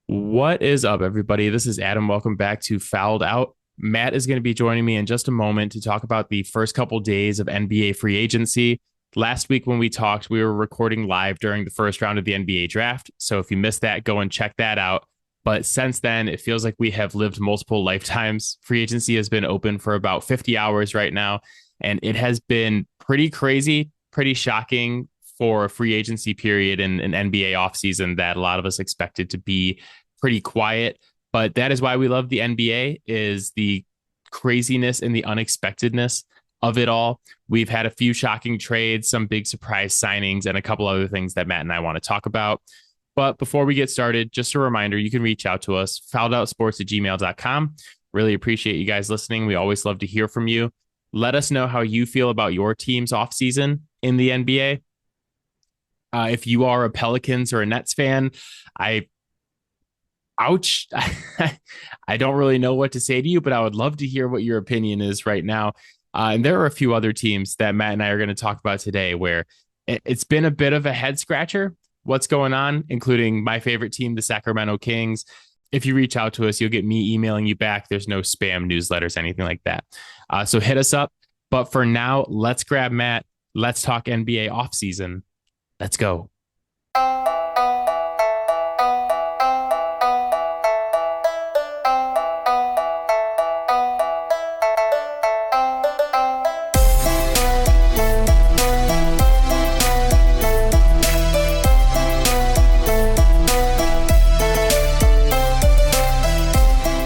What is up, everybody? This is Adam. Welcome back to Fouled Out. Matt is going to be joining me in just a moment to talk about the first couple days of NBA free agency. Last week, when we talked, we were recording live during the first round of the NBA draft. So if you missed that, go and check that out. But since then, it feels like we have lived multiple lifetimes. Free agency has been open for about 50 hours right now, and it has been pretty crazy, pretty shocking for a free agency period in an NBA offseason that a lot of us expected to be pretty quiet. But that is why we love the NBA, is the craziness and the unexpectedness of it all. We've had a few shocking trades, some big surprise signings, and a couple other things that Matt and I want to talk about. But before we get started, just a reminder, you can reach out to us, fouledoutsports@gmail.com. Really appreciate you guys listening. We always love to hear from you. Let us know how you feel about your team's offseason in the NBA. If you are a Pelicans or a Nets fan, ouch. I don't really know what to say to you, but I would love to hear what your opinion is right now. And there are a few other teams that Matt and I are going to talk about today where it's been a bit of a head scratcher. What's going on, including my favorite team, the Sacramento Kings. If you reach out to us, you'll get me emailing you back. There's no spam newsletters, anything like that. So hit us up. But for now, let's grab Matt. Let's talk NBA offseason. Let's go.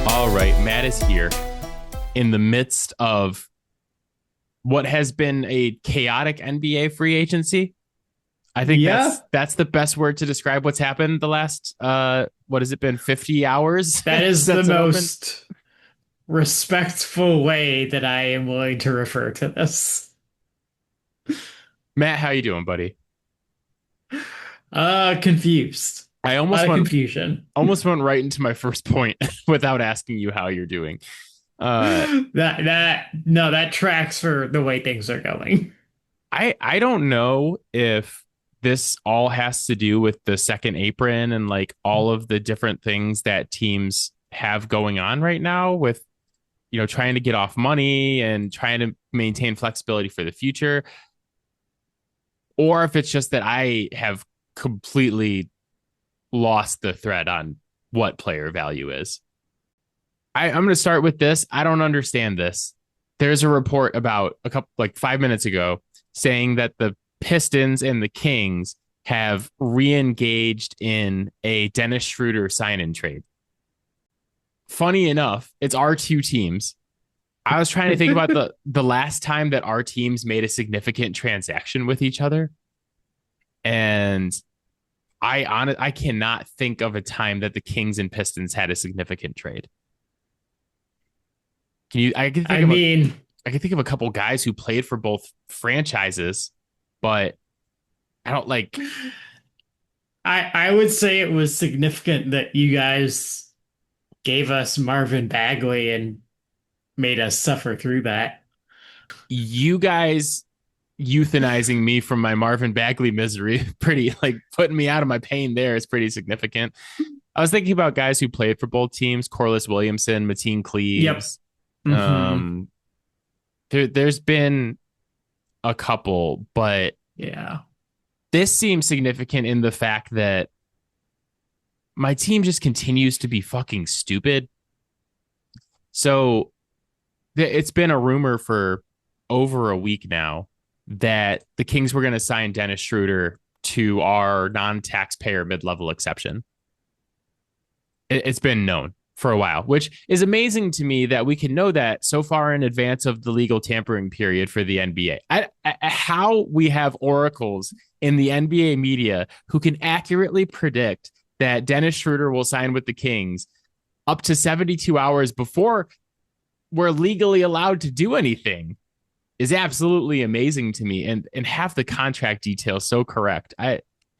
All right, Matt is here in the midst of what has been a chaotic NBA free agency. I think that's the best word to describe what's happened the last what has it been, 50 hours? That is the most respectful way that I am willing to refer to this. Matt, how you doing, buddy? Confused. I A lot of confusion. almost went right into my first point without asking you how you're doing. That tracks for the way things are going. I don't know if this all has to do with the second apron and like all of the different things that teams have going on right now with, trying to get off money and trying to maintain flexibility for the future, or if it's just that I have completely lost the thread on what player value is. I'm going to start with this. I don't understand this. There's a report about 5 minutes ago saying that the Pistons and the Kings have re-engaged in a Dennis Schroeder sign-in trade. Funny enough, it's our two teams. I was trying to think about the last time that our teams made a significant transaction with each other. And I cannot think of a time that the Kings and Pistons had a significant trade. I can think of a couple guys who played for both franchises, but I don't like. I would say it was significant that you guys gave us Marvin Bagley and made us suffer through that. You guys euthanizing me from my Marvin Bagley misery, pretty like putting me out of my pain there is pretty significant. I was thinking about guys who played for both teams: Corliss Williamson, Mateen Cleaves. Yep. Mm-hmm. There's been a couple, but yeah, this seems significant in the fact that my team just continues to be fucking stupid. So it's been a rumor for over a week now that the Kings were going to sign Dennis Schroeder to our non-taxpayer mid-level exception. It's been known for a while, which is amazing to me that we can know that so far in advance of the legal tampering period for the NBA. How we have oracles in the NBA media who can accurately predict that Dennis Schroeder will sign with the Kings up to 72 hours before we're legally allowed to do anything is absolutely amazing to me. And have the contract details so correct.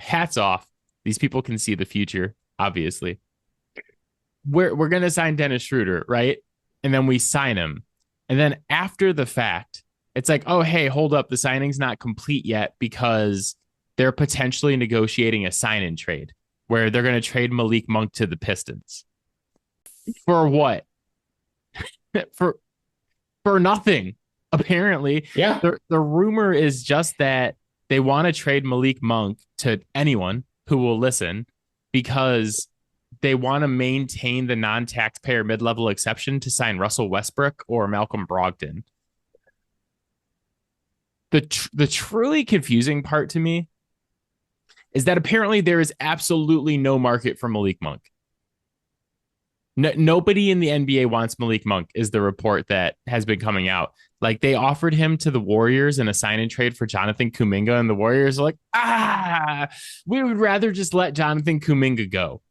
Hats off. These people can see the future, obviously. We're going to sign Dennis Schroeder, right? And then we sign him. And then after the fact, it's like, oh, hey, hold up. The signing's not complete yet because they're potentially negotiating a sign-in trade. where they're going to trade Malik Monk to the Pistons. For what? for nothing. Apparently, Yeah. the rumor is just that they want to trade Malik Monk to anyone who will listen because they want to maintain the non-taxpayer mid-level exception to sign Russell Westbrook or Malcolm Brogdon. The truly confusing part to me is that apparently there is absolutely no market for Malik Monk. Nobody in the NBA wants Malik Monk, is the report that has been coming out. Like, they offered him to the Warriors in a sign and trade for Jonathan Kuminga, and the Warriors are like, we would rather just let Jonathan Kuminga go.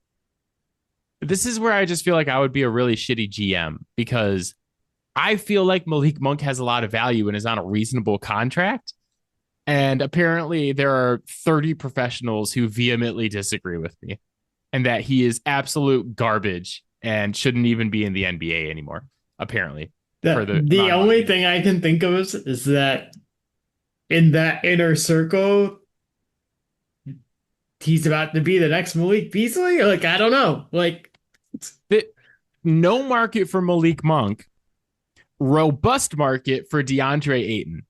This is where I just feel like I would be a really shitty GM, because I feel like Malik Monk has a lot of value and is on a reasonable contract. And apparently there are 30 professionals who vehemently disagree with me and that he is absolute garbage and shouldn't even be in the NBA anymore, apparently. The only thing I can think of is that in that inner circle, he's about to be the next Malik Beasley. Like, I don't know. Like, no market for Malik Monk, robust market for DeAndre Ayton.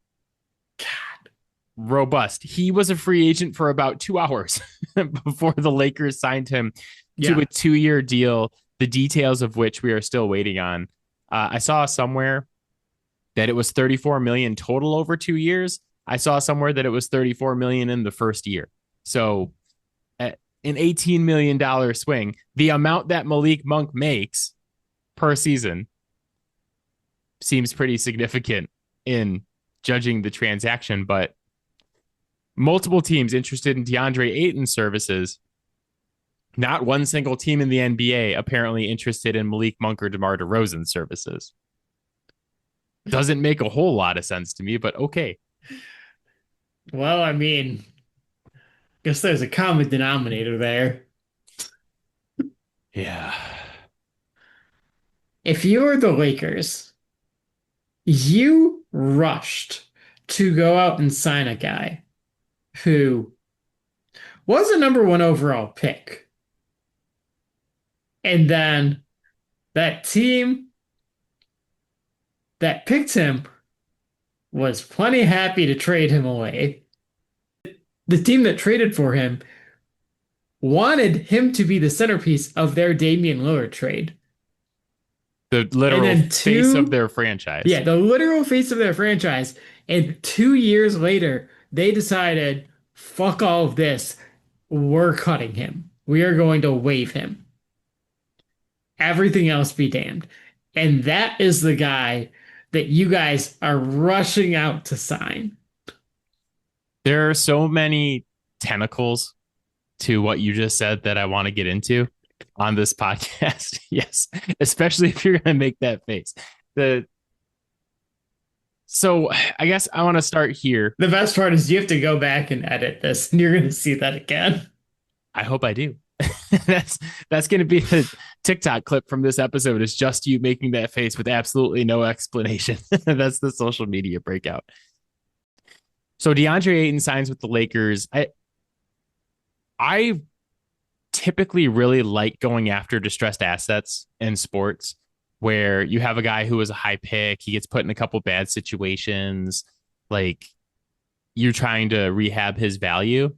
God. Robust. He was a free agent for about 2 hours before the Lakers signed him to a 2-year deal, the details of which we are still waiting on. I saw somewhere that it was $34 million total over 2 years. I saw somewhere that it was $34 million in the first year. So an $18 million swing, the amount that Malik Monk makes per season, seems pretty significant in judging the transaction. But multiple teams interested in DeAndre Ayton's services. Not one single team in the NBA apparently interested in Malik Monk or DeMar DeRozan's services. Doesn't make a whole lot of sense to me, but okay. Well, I mean, guess there's a common denominator there. Yeah. If you were the Lakers, you rushed to go out and sign a guy who was a number 1 overall pick. And then that team that picked him was plenty happy to trade him away. The team that traded for him wanted him to be the centerpiece of their Damian Lillard trade. The literal face of their franchise. Yeah, the literal face of their franchise. And 2 years later, they decided, fuck all of this. We're cutting him. We are going to waive him. Everything else be damned. And that is the guy that you guys are rushing out to sign. There are so many tentacles to what you just said that I want to get into on this podcast. Yes, especially if you're going to make that face. So I guess I want to start here. The best part is you have to go back and edit this, and you're going to see that again. I hope I do. That's going to be a TikTok clip from this episode. Is just you making that face with absolutely no explanation. That's the social media breakout. So DeAndre Ayton signs with the Lakers. I typically really like going after distressed assets in sports, where you have a guy who is a high pick, he gets put in a couple bad situations, like you're trying to rehab his value.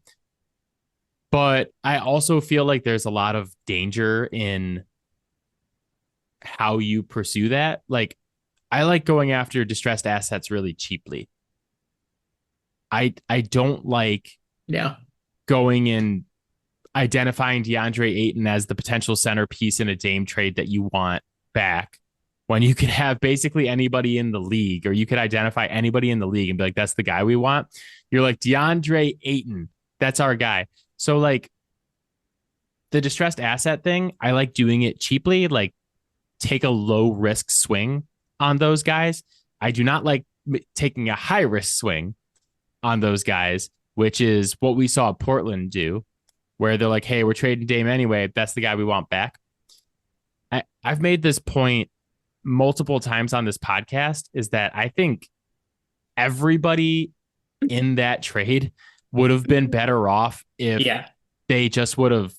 But I also feel like there's a lot of danger in how you pursue that. Like, I like going after distressed assets really cheaply. I don't like going and identifying DeAndre Ayton as the potential centerpiece in a Dame trade that you want back, when you could have basically anybody in the league, or you could identify anybody in the league and be like, that's the guy we want. You're like, DeAndre Ayton, that's our guy. So like the distressed asset thing, I like doing it cheaply, like take a low risk swing on those guys. I do not like taking a high risk swing on those guys, which is what we saw Portland do, where they're like, hey, we're trading Dame anyway. That's the guy we want back. I've made this point multiple times on this podcast, is that I think everybody in that trade would have been better off if they just would have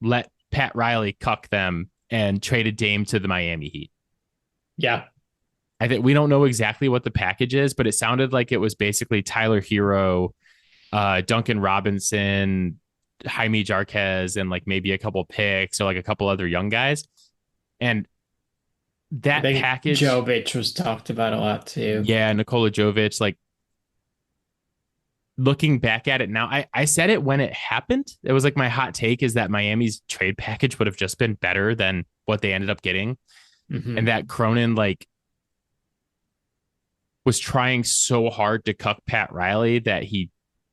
let Pat Riley cuck them and traded Dame to the Miami Heat. Yeah. I think we don't know exactly what the package is, but it sounded like it was basically Tyler Hero, Duncan Robinson, Jaime Jarquez, and like maybe a couple picks or like a couple other young guys. And I that think package, Jovic was talked about a lot too. yeah, Nikola Jovic, like looking back at it now, I said it when it happened. It was like my hot take is that Miami's trade package would have just been better than what they ended up getting. And Hmm. that Cronin like was trying so hard to cuck Pat Riley that he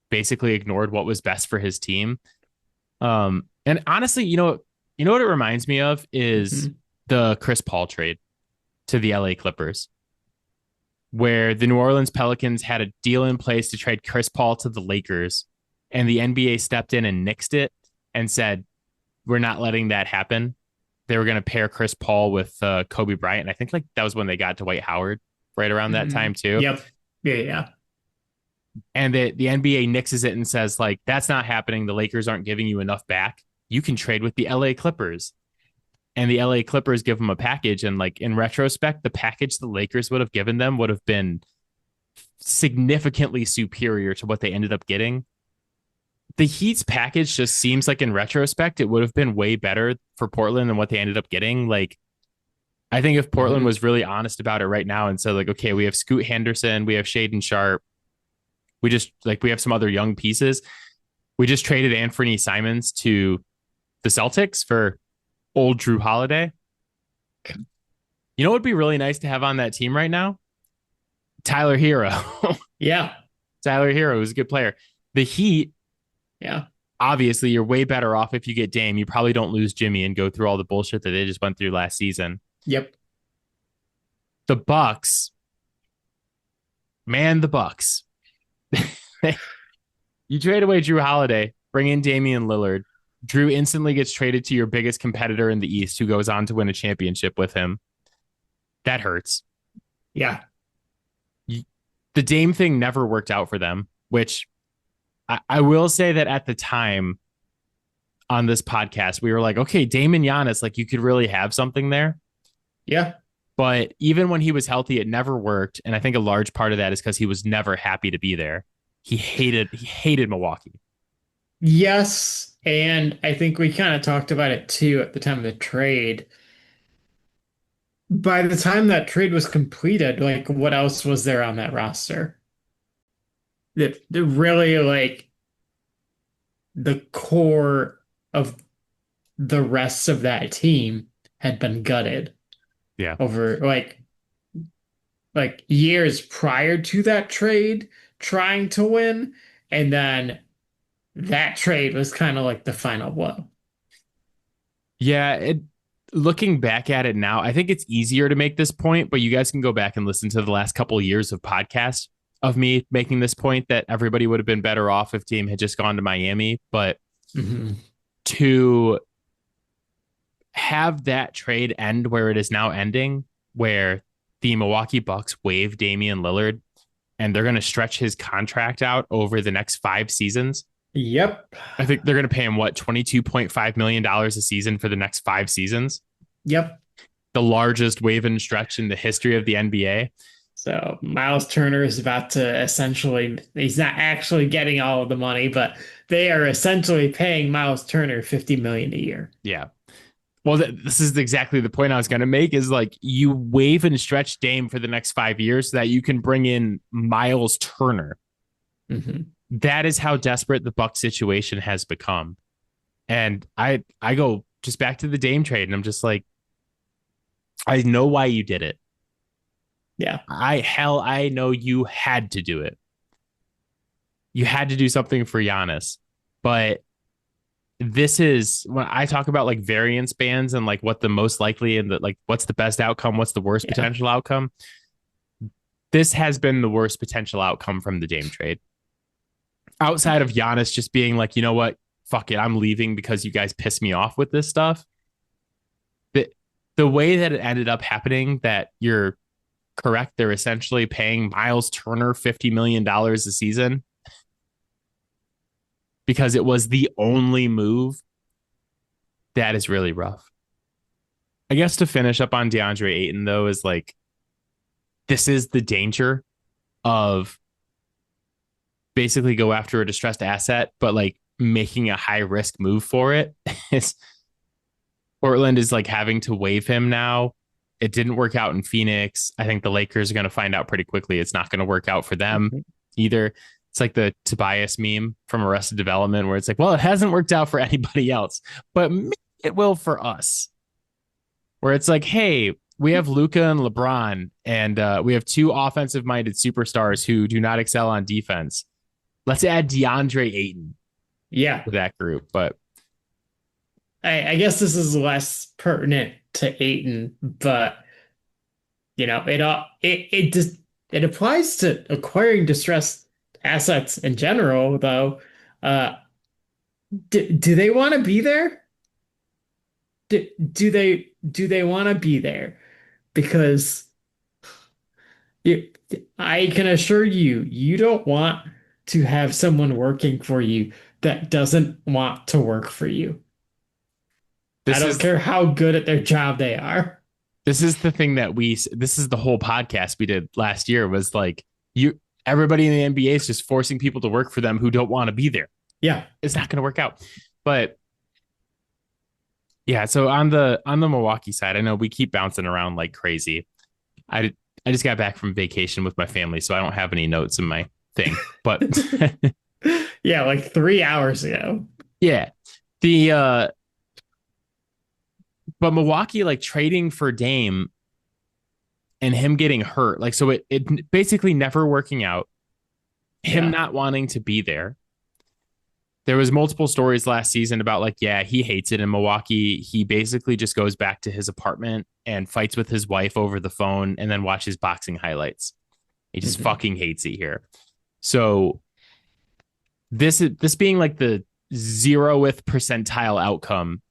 basically ignored what was best for his team. And honestly, you know what it reminds me of is Hmm. the Chris Paul trade to the LA Clippers, where the New Orleans Pelicans had a deal in place to trade Chris Paul to the Lakers, and the NBA stepped in and nixed it and said, "We're not letting that happen." They were going to pair Chris Paul with Kobe Bryant. And I think like that was when they got Dwight Howard right around that Hmm. time too. Yep. Yeah, yeah. And the NBA nixes it and says, like, that's not happening. The Lakers aren't giving you enough back. You can trade with the LA Clippers. And the LA Clippers give them a package. And like in retrospect, the package the Lakers would have given them would have been significantly superior to what they ended up getting. The Heat's package just seems like in retrospect, it would have been way better for Portland than what they ended up getting. Like, I think if Portland Hmm. was really honest about it right now and said, like, okay, we have Scoot Henderson, we have Shaden Sharp, we have some other young pieces. We just traded Anthony Simons to the Celtics for old Drew Holiday. You know what would be really nice to have on that team right now? Tyler Hero. Yeah. Tyler Hero is a good player. The Heat, Yeah. obviously, you're way better off if you get Dame. You probably don't lose Jimmy and go through all the bullshit that they just went through last season. Yep. The Bucks, man, the Bucks. You trade away Drew Holiday, bring in Damian Lillard. Drew instantly gets traded to your biggest competitor in the East, who goes on to win a championship with him. That hurts. Yeah. The Dame thing never worked out for them, which I will say that at the time on this podcast, we were like, okay, Dame and Giannis, like you could really have something there. Yeah. But even when he was healthy, it never worked. And I think a large part of that is because he was never happy to be there. He hated Milwaukee. Yes. And I think we kind of talked about it too at the time of the trade. By the time that trade was completed, like what else was there on that roster? That really like the core of the rest of that team had been gutted Yeah. over like years prior to that trade trying to win, and then that trade was kind of like the final blow. Yeah, looking back at it now, I think it's easier to make this point, but you guys can go back and listen to the last couple of years of podcasts of me making this point that everybody would have been better off if Dame had just gone to Miami. But Hmm. to have that trade end where it is now ending, where the Milwaukee Bucks waive Damian Lillard and they're going to stretch his contract out over the next 5 seasons. Yep. I think they're going to pay him what, $22.5 million a season for the next 5 seasons, Yep. the largest wave and stretch in the history of the NBA. So Miles Turner is about to essentially, he's not actually getting all of the money, but they are essentially paying Miles Turner 50 million a year. Yeah. Well, this is exactly the point I was going to make is like you wave and stretch Dame for the next 5 years so that you can bring in Miles Turner. Hmm. That is how desperate the Buck situation has become. And I go just back to the Dame trade and I'm just like, I know why you did it. Yeah. I know you had to do it. You had to do something for Giannis. But this is when I talk about like variance bands and like what the most likely and the like what's the best outcome, what's the worst Yeah. potential outcome. This has been the worst potential outcome from the Dame trade. Outside of Giannis just being like, you know what, fuck it, I'm leaving because you guys piss me off with this stuff. The the way that it ended up happening, that you're correct, they're essentially paying Miles Turner $50 million a season because it was the only move That is really rough. I guess to finish up on DeAndre Ayton, though, is like, this is the danger of basically go after a distressed asset, but like making a high risk move for it. Portland is like having to waive him now. It didn't work out in Phoenix. I think the Lakers are going to find out pretty quickly it's not going to work out for them either. It's like the Tobias meme from Arrested Development where it's like, well, it hasn't worked out for anybody else, but maybe it will for us. Where it's like, hey, we have Luka and LeBron, and we have two offensive-minded superstars who do not excel on defense. Let's add DeAndre Ayton to that group. But I guess this is less pertinent to Ayton, but it just it applies to acquiring distressed assets in general, though. Do they want to be there? Do they want to be there? Because I can assure you, you don't want to have someone working for you that doesn't want to work for you. I don't care how good at their job they are. This is the thing that this is the whole podcast we did last year was like, everybody in the NBA is just forcing people to work for them who don't want to be there. Yeah. It's not going to work out. But yeah, so on the Milwaukee side, I know we keep bouncing around like crazy. I just got back from vacation with my family, so I don't have any notes in my thing. But yeah, like 3 hours ago. Yeah. But Milwaukee like trading for Dame and him getting hurt. Like, so it basically never working out. Him not wanting to be there. There was multiple stories last season about like, yeah, he hates it in Milwaukee. He basically just goes back to his apartment and fights with his wife over the phone and then watches boxing highlights. He just fucking hates it here. So this being like the 0th percentile outcome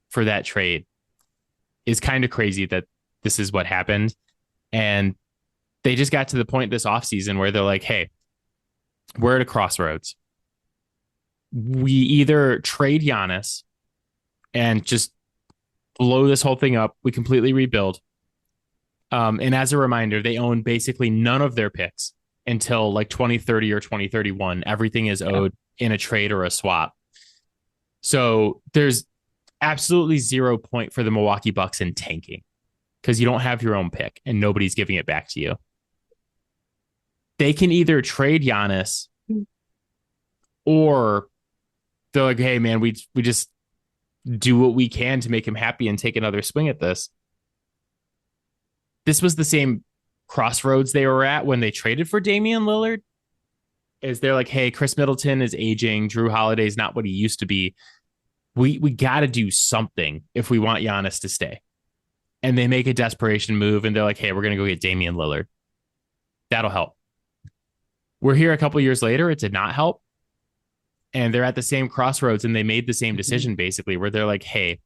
for that trade is kind of crazy that this is what happened. And they just got to the point this offseason where they're like, hey, we're at a crossroads. We either trade Giannis and just blow this whole thing up. We completely rebuild. And as a reminder, they own basically none of their picks until like 2030 or 2031. Everything is owed in a trade or a swap. So there's absolutely 0 point for the Milwaukee Bucks in tanking because you don't have your own pick and nobody's giving it back to you. They can either trade Giannis or they're like, hey, man, we just do what we can to make him happy and take another swing at this. This was the same crossroads they were at when they traded for Damian Lillard. Is they're like, hey, Chris Middleton is aging. Drew Holiday's not what he used to be. We got to do something if we want Giannis to stay. And they make a desperation move and they're like, hey, we're going to go get Damian Lillard. That'll help. We're here a couple years later. It did not help. And they're at the same crossroads and they made the same decision basically where they're like, hey,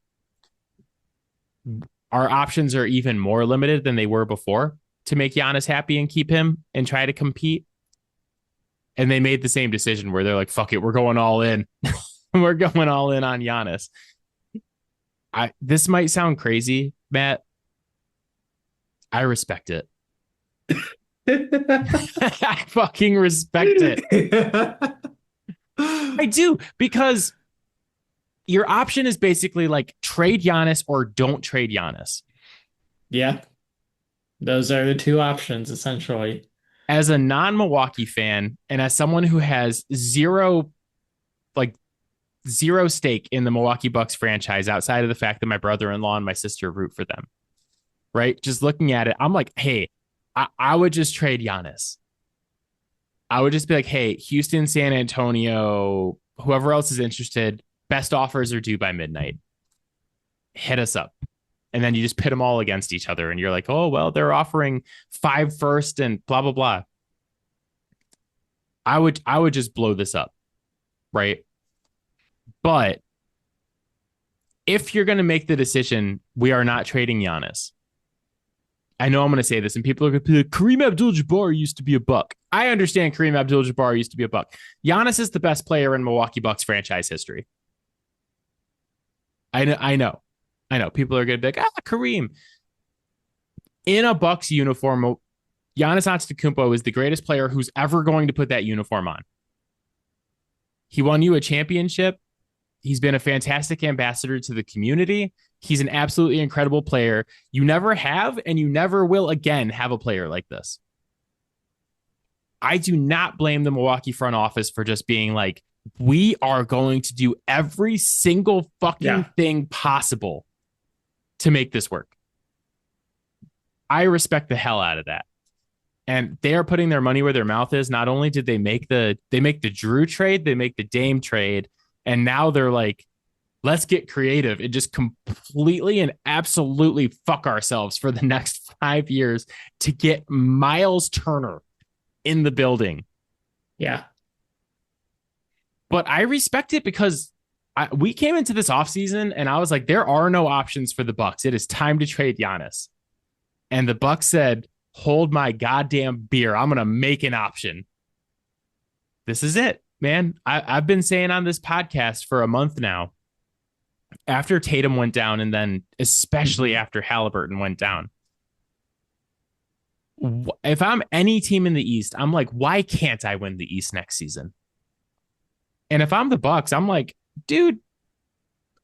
our options are even more limited than they were before to make Giannis happy and keep him and try to compete. And they made the same decision where they're like, fuck it, we're going all in. We're going all in on Giannis. This might sound crazy, Matt. I respect it. I fucking respect it. I do, because your option is basically like trade Giannis or don't trade Giannis. Yeah. Those are the two options, essentially. As a non-Milwaukee fan and as someone who has zero stake in the Milwaukee Bucks franchise outside of the fact that my brother-in-law and my sister root for them, right? Just looking at it, I'm like, hey, I would just trade Giannis. I would just be like, hey, Houston, San Antonio, whoever else is interested, best offers are due by midnight. Hit us up. And then you just pit them all against each other. And you're like, oh, well, they're offering 5 first and blah, blah, blah. I would just blow this up. Right. But if you're going to make the decision, we are not trading Giannis. I know I'm going to say this and people are going to be like, Kareem Abdul-Jabbar used to be a Buck. I understand Kareem Abdul-Jabbar used to be a Buck. Giannis is the best player in Milwaukee Bucks franchise history. I know. People are gonna be like, Kareem in a Bucks uniform. Giannis Antetokounmpo is the greatest player who's ever going to put that uniform on. He won you a championship. He's been a fantastic ambassador to the community. He's an absolutely incredible player. You never have, and you never will again have a player like this. I do not blame the Milwaukee front office for just being like, we are going to do every single fucking thing possible to make this work. I respect the hell out of that. And they are putting their money where their mouth is. Not only did they make the Drew trade, they make the Dame trade, and now they're like, let's get creative and just completely and absolutely fuck ourselves for the next 5 years to get Miles Turner in the building. Yeah. But I respect it because we came into this offseason and I was like, there are no options for the Bucks. It is time to trade Giannis. And the Bucks said, hold my goddamn beer. I'm going to make an option. This is it, man. I've been saying on this podcast for a month now, after Tatum went down and then especially after Halliburton went down, if I'm any team in the East, I'm like, why can't I win the East next season? And if I'm the Bucks, I'm like, dude,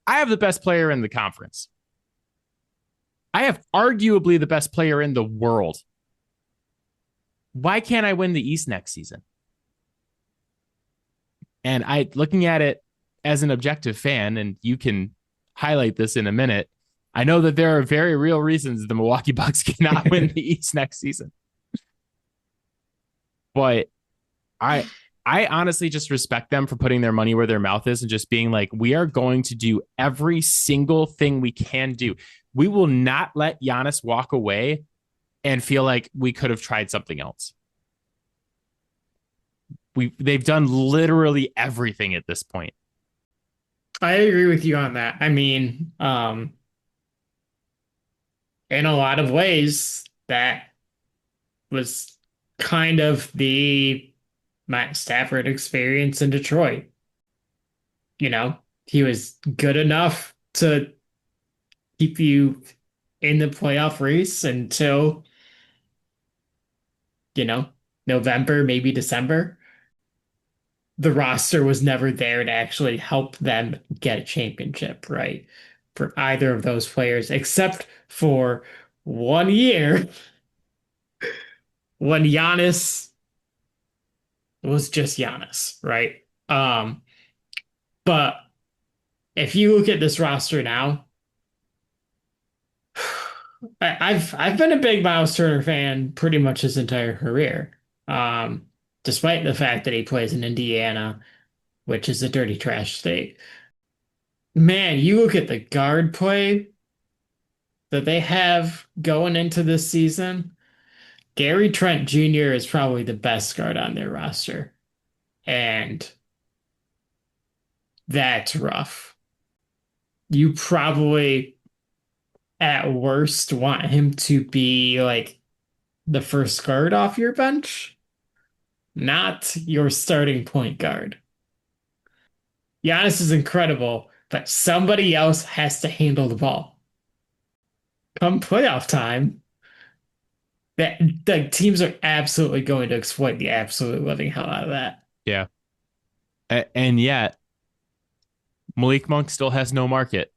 I have the best player in the conference. I have arguably the best player in the world. Why can't I win the East next season? And looking at it as an objective fan, and you can highlight this in a minute, I know that there are very real reasons the Milwaukee Bucks cannot win the East next season. But I honestly just respect them for putting their money where their mouth is and just being like, we are going to do every single thing we can do. We will not let Giannis walk away and feel like we could have tried something else. They've done literally everything at this point. I agree with you on that. I mean, in a lot of ways, that was kind of the Matt Stafford experience in Detroit. You know, he was good enough to keep you in the playoff race until, November, maybe December. The roster was never there to actually help them get a championship, right? For either of those players, except for 1 year when Giannis was just Giannis, right? But if you look at this roster now, I've been a big Miles Turner fan pretty much his entire career. Despite the fact that he plays in Indiana, which is a dirty trash state. Man, you look at the guard play that they have going into this season. Gary Trent Jr. is probably the best guard on their roster. And that's rough. You probably, at worst, want him to be like the first guard off your bench, not your starting point guard. Giannis is incredible, but somebody else has to handle the ball. Come playoff time, the teams are absolutely going to exploit the absolute living hell out of that. Yeah. And yet, Malik Monk still has no market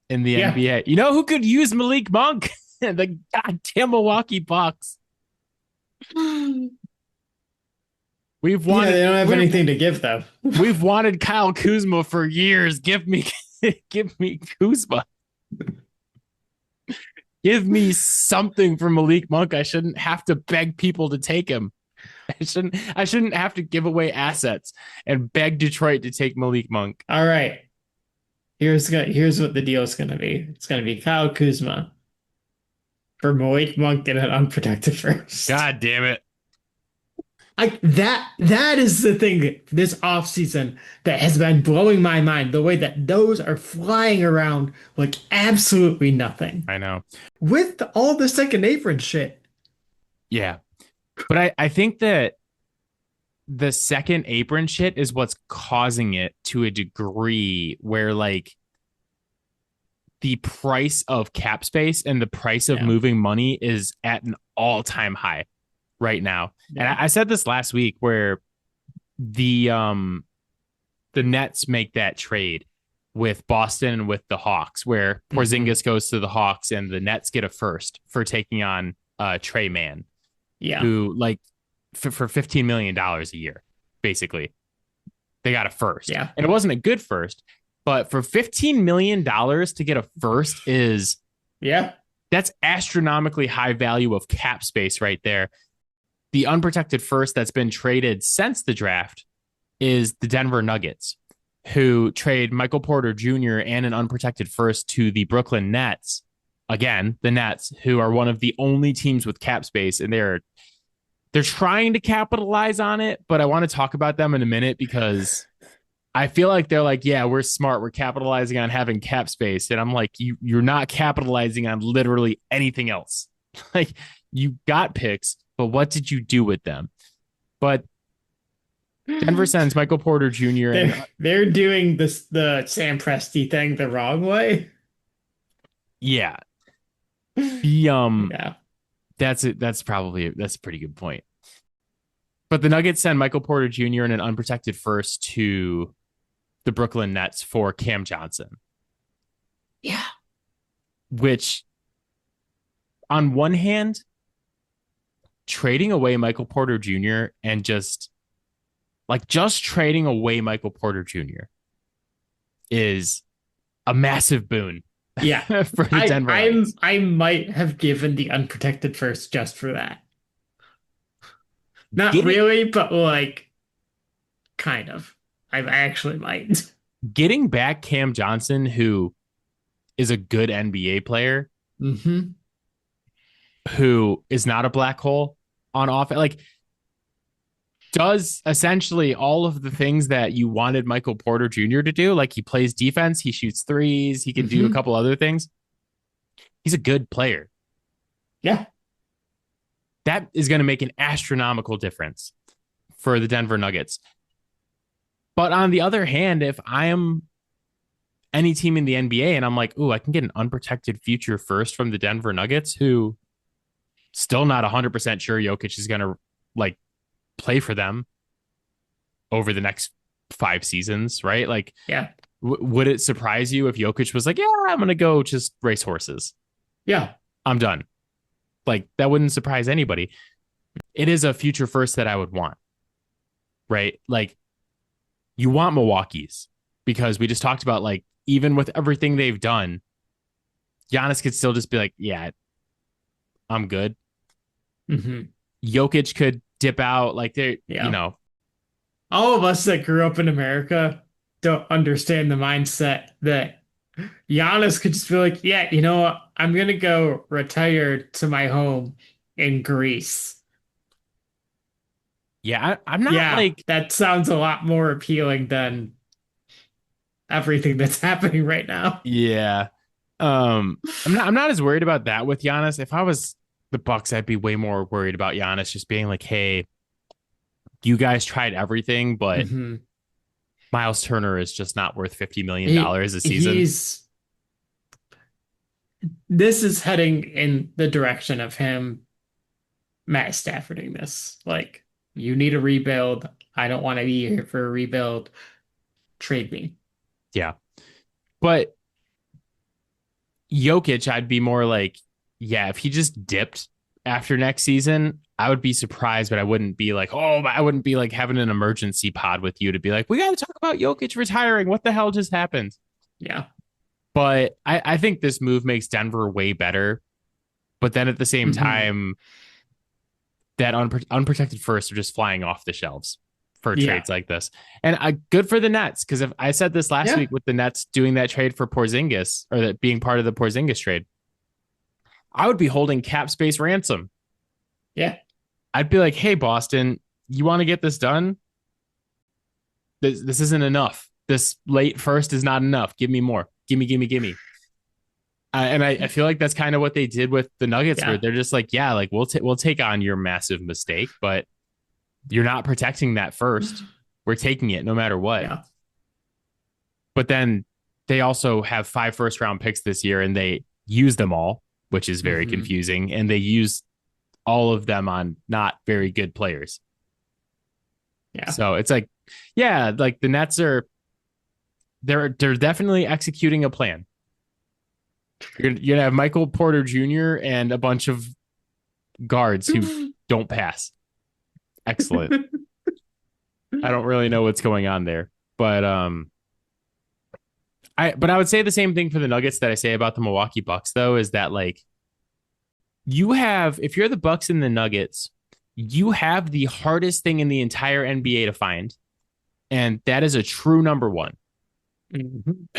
in the NBA. You know who could use Malik Monk? The goddamn Milwaukee Bucks. They don't have anything to give though. We've wanted Kyle Kuzma for years. Give me Kuzma. Give me something for Malik Monk. I shouldn't have to beg people to take him. I shouldn't have to give away assets and beg Detroit to take Malik Monk. All right. Here's what the deal is going to be. It's going to be Kyle Kuzma for Malik Monk and an unprotected first. God damn it. That is the thing this offseason that has been blowing my mind, the way that those are flying around like absolutely nothing. I know. With all the second apron shit. Yeah. But I think that the second apron shit is what's causing it to a degree where, like, the price of cap space and the price of Yeah. moving money is at an all-time high right now. And Yeah. I said this last week where the Nets make that trade with Boston and with the Hawks, where Hmm. Porzingis goes to the Hawks and the Nets get a first for taking on Trey Mann, Yeah. who like for $15 million a year, basically. They got a first. Yeah. And it wasn't a good first, but for $15 million to get a first is Yeah. that's astronomically high value of cap space right there. The unprotected first that's been traded since the draft is the Denver Nuggets, who trade Michael Porter Jr. and an unprotected first to the Brooklyn Nets. Again, the Nets, who are one of the only teams with cap space, and they're trying to capitalize on it, but I want to talk about them in a minute because I feel like they're like, yeah, we're smart. We're capitalizing on having cap space. And I'm like, you're not capitalizing on literally anything else. Like you got picks, but what did you do with them? But Denver sends Michael Porter Jr. and They're doing the Sam Presti thing the wrong way. yeah, the Yeah. that's it. That's a pretty good point. But the Nuggets send Michael Porter Jr. and an unprotected first to the Brooklyn Nets for Cam Johnson, Yeah. which on one hand, trading away Michael Porter Jr. and just trading away Michael Porter Jr. is a massive boon Yeah. for the Denver Nuggets. I might have given the unprotected first just for that. Not Getting really, but like kind of. I actually might. getting back Cam Johnson, who is a good NBA player, Hmm. who is not a black hole on offense, like does essentially all of the things that you wanted Michael Porter Jr. to do. Like he plays defense, he shoots threes, he can do a Hmm. couple other things. He's a good player. Yeah. That is going to make an astronomical difference for the Denver Nuggets. But on the other hand, if I am any team in the NBA and I'm like, ooh, I can get an unprotected future first from the Denver Nuggets, who still not 100% sure Jokic is going to like play for them over the next 5 seasons, right? Like, Yeah. would it surprise you if Jokic was like, yeah, I'm going to go just race horses? Yeah. I'm done. Like, that wouldn't surprise anybody. It is a future first that I would want, right? Like, you want Milwaukee's because we just talked about, like, even with everything they've done, Giannis could still just be like, yeah, I'm good. Hmm. Jokic could dip out. Like, Yeah. All of us that grew up in America don't understand the mindset that Giannis could just be like, yeah, you know what? I'm gonna go retire to my home in Greece. yeah, I'm not Yeah, like, that sounds a lot more appealing than everything that's happening right now. yeah. I'm not as worried about that with Giannis. If I was the Bucks, I'd be way more worried about Giannis just being like, hey, you guys tried everything, but Hmm. Miles Turner is just not worth $50 million a season. He's this is heading in the direction of him Matt Staffording this. Like, you need a rebuild. I don't want to be here for a rebuild. Trade me. Yeah. But Jokic, I'd be more like, yeah, if he just dipped after next season, I would be surprised, but I wouldn't be like, oh, I wouldn't be like having an emergency pod with you to be like, we got to talk about Jokic retiring. What the hell just happened? Yeah. But I think this move makes Denver way better. But then at the same Hmm. time, that unprotected first are just flying off the shelves for Yeah. trades like this. And good for the Nets, because if I said this last Yeah. week with the Nets doing that trade for Porzingis, or that being part of the Porzingis trade, I would be holding cap space ransom. Yeah. I'd be like, hey, Boston, you want to get this done? This isn't enough. This late first is not enough. Give me more. Give me, give me, give me. And I feel like that's kind of what they did with the Nuggets, where Yeah. they're just like, yeah, like we'll take on your massive mistake, but you're not protecting that first. We're taking it no matter what. Yeah. But then they also have 5 first-round picks this year, and they use them all, which is very confusing. And they use all of them on not very good players. Yeah. So it's like, yeah, like the Nets they're definitely executing a plan. You're gonna have Michael Porter Jr. and a bunch of guards who don't pass. Excellent. I don't really know what's going on there, but I would say the same thing for the Nuggets that I say about the Milwaukee Bucks, though, is that like if you're the Bucks and the Nuggets, you have the hardest thing in the entire NBA to find, and that is a true number one.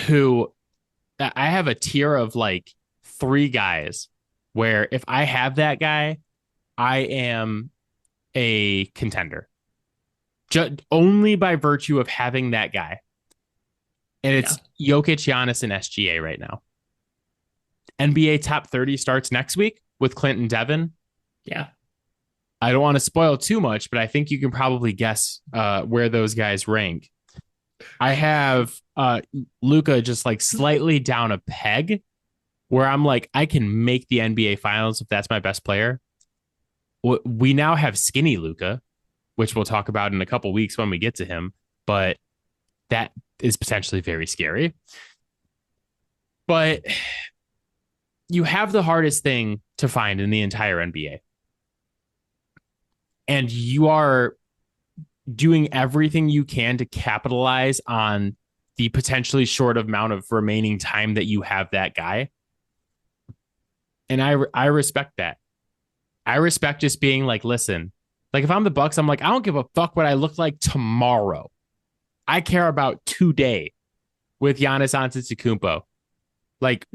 Who I have a tier of like 3 guys where if I have that guy, I am a contender. Just only by virtue of having that guy. And it's Jokic, Giannis, and SGA right now. NBA top 30 starts next week with Clinton Devin. Yeah. I don't want to spoil too much, but I think you can probably guess where those guys rank. I have Luka just like slightly down a peg where I'm like, I can make the NBA finals if that's my best player. We now have skinny Luka, which we'll talk about in a couple weeks when we get to him, but that is potentially very scary. But you have the hardest thing to find in the entire NBA. And you are doing everything you can to capitalize on the potentially short amount of remaining time that you have that guy. And I respect that. I respect just being like, listen, like if I'm the Bucks, I'm like, I don't give a fuck what I look like tomorrow. I care about today with Giannis Antetokounmpo. Like,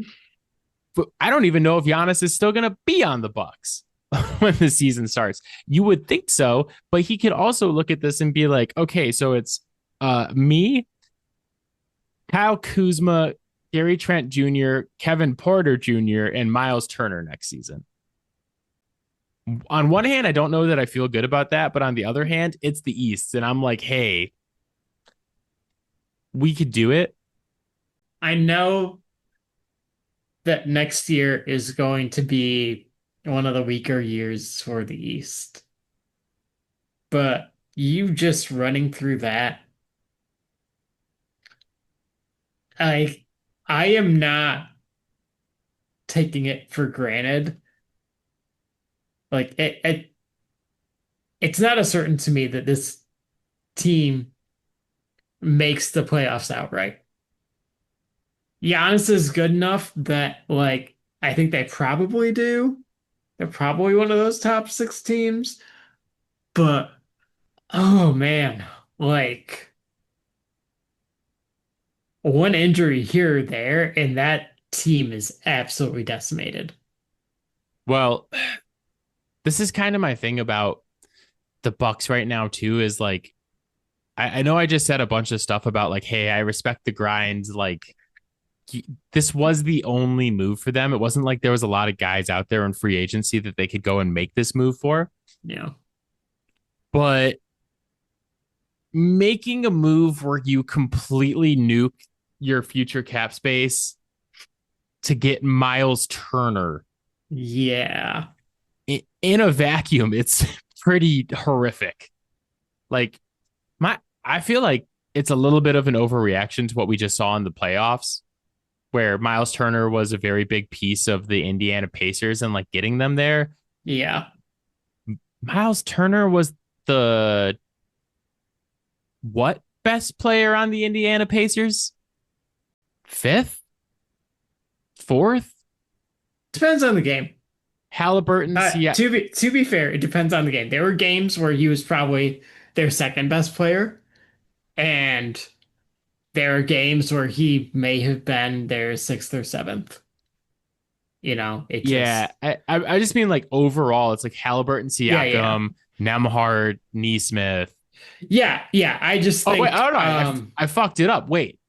I don't even know if Giannis is still going to be on the Bucks when the season starts. You would think so, but he could also look at this and be like, okay, so it's me, Kyle Kuzma, Gary Trent Jr., Kevin Porter Jr., and Miles Turner next season. On one hand, I don't know that I feel good about that, but on the other hand, it's the East, and I'm like, hey, we could do it. I know that next year is going to be one of the weaker years for the East. But you just running through that, I am not taking it for granted. Like it's not a certain to me that this team makes the playoffs outright. Giannis is good enough that like I think they probably do. They're probably one of those top 6 teams. But oh man, like one injury here or there, and that team is absolutely decimated. Well, this is kind of my thing about the Bucks right now too, is like I know I just said a bunch of stuff about like, hey, I respect the grind. Like this was the only move for them. It wasn't like there was a lot of guys out there in free agency that they could go and make this move for. Yeah. But making a move where you completely nuke your future cap space to get Miles Turner. Yeah. In a vacuum, it's pretty horrific. Like I feel like it's a little bit of an overreaction to what we just saw in the playoffs, where Miles Turner was a very big piece of the Indiana Pacers and like getting them there. Yeah. Miles Turner was the what best player on the Indiana Pacers? 5th? 4th? Depends on the game. Halliburton, to be fair, it depends on the game. There were games where he was probably their second best player, and there are games where he may have been their 6th or 7th. You know, I just mean like overall, it's like Halliburton, Siakam, Nembhard, Nesmith. Yeah. I just think. Oh wait, I don't know. I fucked it up. Wait.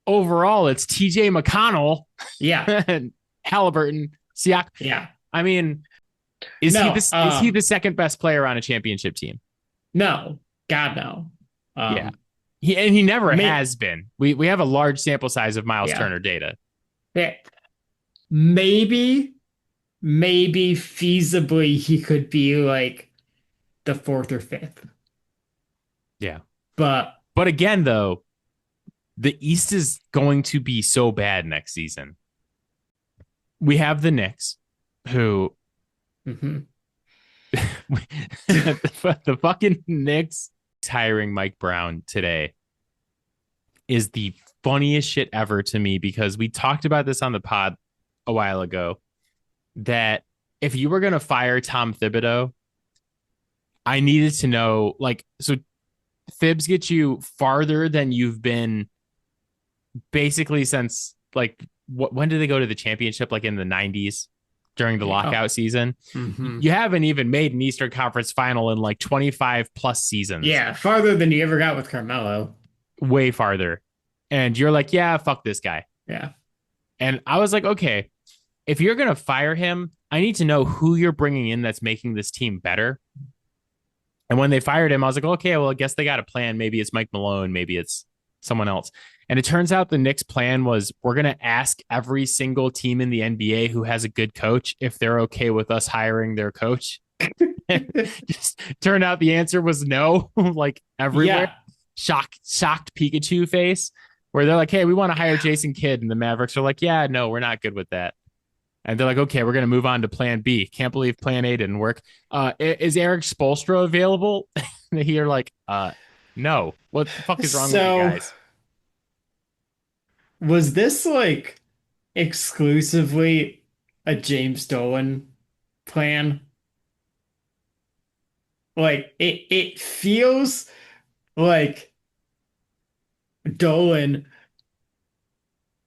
Overall, it's TJ McConnell. Yeah. And Halliburton, Siakam. Yeah. I mean, is he the second best player on a championship team? No. God, no. Yeah. He never May, has been. We have a large sample size of Miles yeah. Turner data. Yeah. Maybe, maybe feasibly he could be like the fourth or fifth. Yeah. But But again, though, the East is going to be so bad next season. We have the Knicks, who mhm. the fucking Knicks hiring Mike Brown today is the funniest shit ever to me, because we talked about this on the pod a while ago, that if you were going to fire Tom Thibodeau, I needed to know, like, so Thibs gets you farther than you've been basically since, like, when did they go to the championship? Like in the 90s during the Yeah. lockout season. Hmm. You haven't even made an Eastern Conference final in like 25 plus seasons, Yeah, farther than you ever got with Carmelo. way farther. And you're like, yeah, fuck this guy. Yeah. And I was like, okay, if you're going to fire him, I need to know who you're bringing in that's making this team better. And when they fired him, I was like, okay, well, I guess they got a plan. Maybe it's Mike Malone. Maybe it's someone else. And it turns out the Knicks' plan was, we're going to ask every single team in the NBA who has a good coach if they're okay with us hiring their coach. Just turned out the answer was no, like everywhere. Yeah. Shocked Pikachu face, where they're like, hey, we want to hire Jason Kidd. And the Mavericks are like, yeah, no, we're not good with that. And they're like, okay, we're going to move on to plan B. Can't believe plan A didn't work. Is Eric Spoelstra available? You're like, no. What the fuck is wrong with you So guys? was this like exclusively a James Dolan plan? Like it feels like Dolan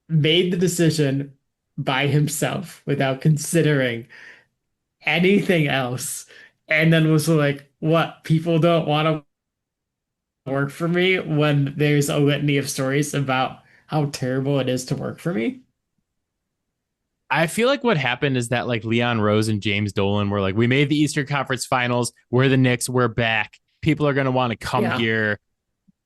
made the decision by himself without considering anything else, and then was like, what, people don't want to work for me when there's a litany of stories about how terrible it is to work for me. I feel like what happened is that like Leon Rose and James Dolan were like, we made the Eastern Conference Finals. We're the Knicks. We're back. People are going to want to come Yeah. here.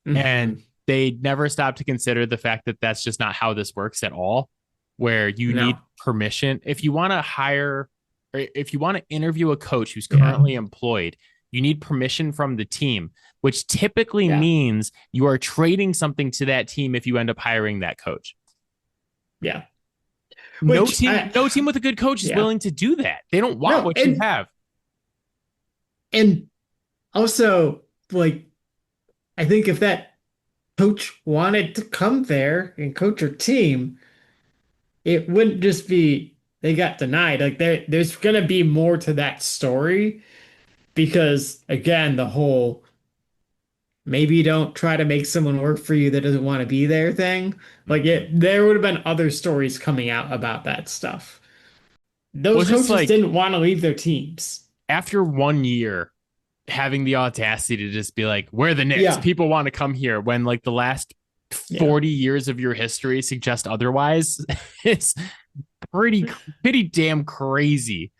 Hmm. And they never stopped to consider the fact that that's just not how this works at all, where you need No. permission. If you want to hire, or if you want to interview a coach who's Yeah. currently employed, you need permission from the team, which typically Yeah. means you are trading something to that team if you end up hiring that coach. Yeah. No Which team, no team with a good coach is yeah. willing to do that. They don't want No, what you have. and also like I think if that coach wanted to come there and coach your team, it wouldn't just be they got denied. Like there's gonna be more to that story because again, the whole maybe don't try to make someone work for you that doesn't want to be there thing. Like there would have been other stories coming out about that stuff. Well, Those it's just coaches like didn't want to leave their teams. after 1 year, having the audacity to just be like, we're the Knicks. Yeah. People want to come here when like the last Yeah. 40 years of your history suggest otherwise. It's pretty damn crazy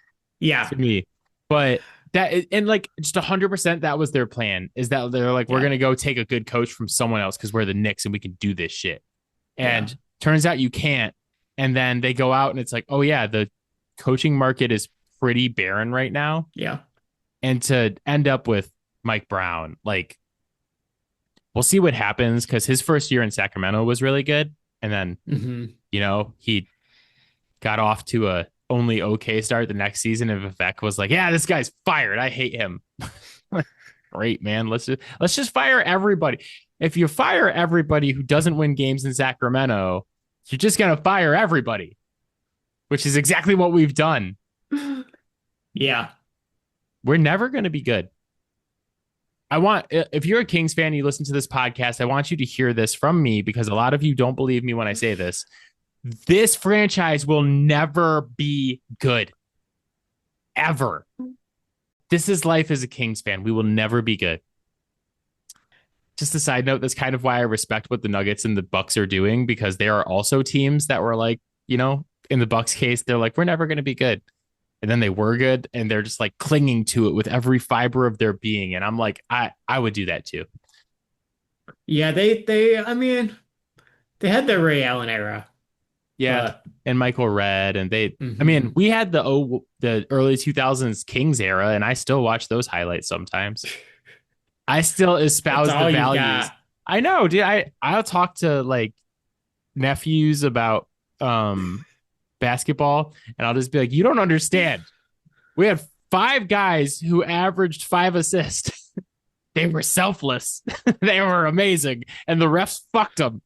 Yeah. to me. But that, and like just 100% that was their plan, is that they're like, we're Yeah. going to go take a good coach from someone else because we're the Knicks and we can do this shit. Yeah. And turns out you can't. And then they go out and it's like, oh yeah, the coaching market is pretty barren right now. Yeah. And to end up with Mike Brown, like, we'll see what happens, because his first year in Sacramento was really good. And then, Hmm. he got off to a only okay start the next season. And Vivek was like, yeah, this guy's fired. I hate him. Great, man. Let's just fire everybody. If you fire everybody who doesn't win games in Sacramento, you're just going to fire everybody, which is exactly what we've done. Yeah. We're never going to be good. If you're a Kings fan, you listen to this podcast, I want you to hear this from me, because a lot of you don't believe me when I say this. This franchise will never be good. Ever. This is life as a Kings fan. We will never be good. Just a side note, that's kind of why I respect what the Nuggets and the Bucks are doing, because there are also teams that were like, in the Bucks case, they're like, we're never going to be good. And then they were good, and they're just like clinging to it with every fiber of their being. And I'm like, I would do that too. Yeah, I mean, they had their Ray Allen era, Yeah, but and Michael Redd, and I mean, mhm. we had the early 2000s Kings era, and I still watch those highlights sometimes. I still That's espouse the all you values. got. I know, dude. I'll talk to like nephews about um basketball, and I'll just be like, you don't understand. We had five guys who averaged 5 assists. They were selfless. They were amazing, and the refs fucked them.